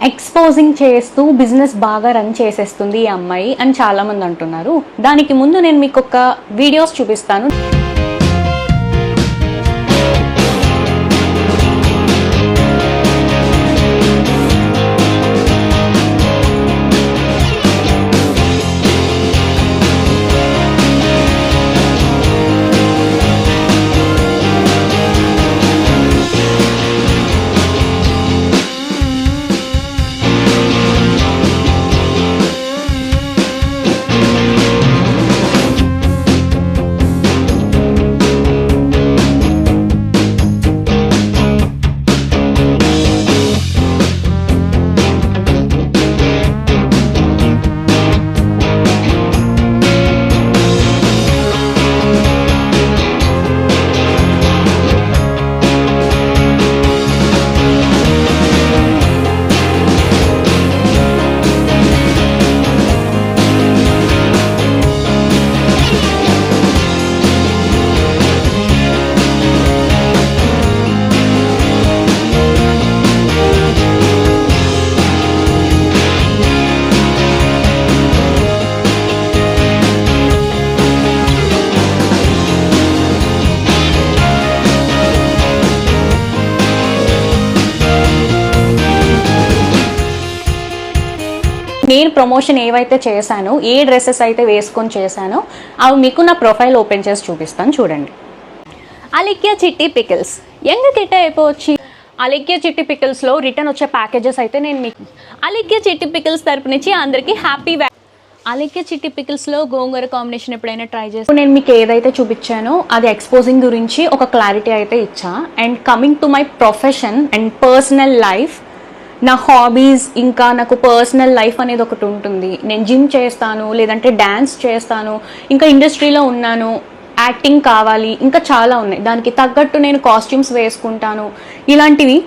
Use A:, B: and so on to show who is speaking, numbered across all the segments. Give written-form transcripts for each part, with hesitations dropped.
A: Exposing చేస్తూ business బాగా run చేసేస్తుంది ఈ అమ్మాయి అని చాలామంది అంటున్నారు. దానికి ముందు నేను మీకు ఒక వీడియోస్ చూపిస్తాను. నేను ప్రమోషన్ ఏవైతే చేశానో, ఏ డ్రెస్సెస్ అయితే వేసుకొని చేశానో అవి మీకు నా ప్రొఫైల్ ఓపెన్ చేసి చూపిస్తాను, చూడండి. అలిక్య చిట్టి పికిల్స్ యంగ్ కిట్ అయిపోవచ్చు. అలిక్య చిట్టి పికిల్స్లో రిటర్న్ వచ్చే ప్యాకేజెస్ అయితే నేను మీకు అలిక్య చిట్టి పికిల్స్ తరపు నుంచి అందరికీ హ్యాపీ. అలిక్య చిట్టి పికిల్స్లో గోంగూర కాంబినేషన్ ఎప్పుడైనా ట్రై చేసి నేను మీకు ఏదైతే చూపించానో అది ఎక్స్పోజింగ్ గురించి ఒక క్లారిటీ అయితే ఇచ్చా. And coming to my profession and personal life, నా హాబీస్, ఇంకా నాకు పర్సనల్ లైఫ్ అనేది ఒకటి ఉంటుంది. నేను జిమ్ చేస్తాను, లేదంటే డ్యాన్స్ చేస్తాను, ఇంకా ఇండస్ట్రీలో ఉన్నాను, యాక్టింగ్ కావాలి, ఇంకా చాలా ఉన్నాయి. దానికి తగ్గట్టు నేను కాస్ట్యూమ్స్ వేసుకుంటాను. ఇలాంటివి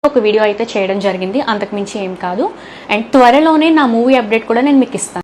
A: ఒక వీడియో అయితే చేయడం జరిగింది, అంతకుమించి ఏం కాదు. అండ్ త్వరలోనే నా మూవీ అప్డేట్ కూడా నేను మీకు ఇస్తాను.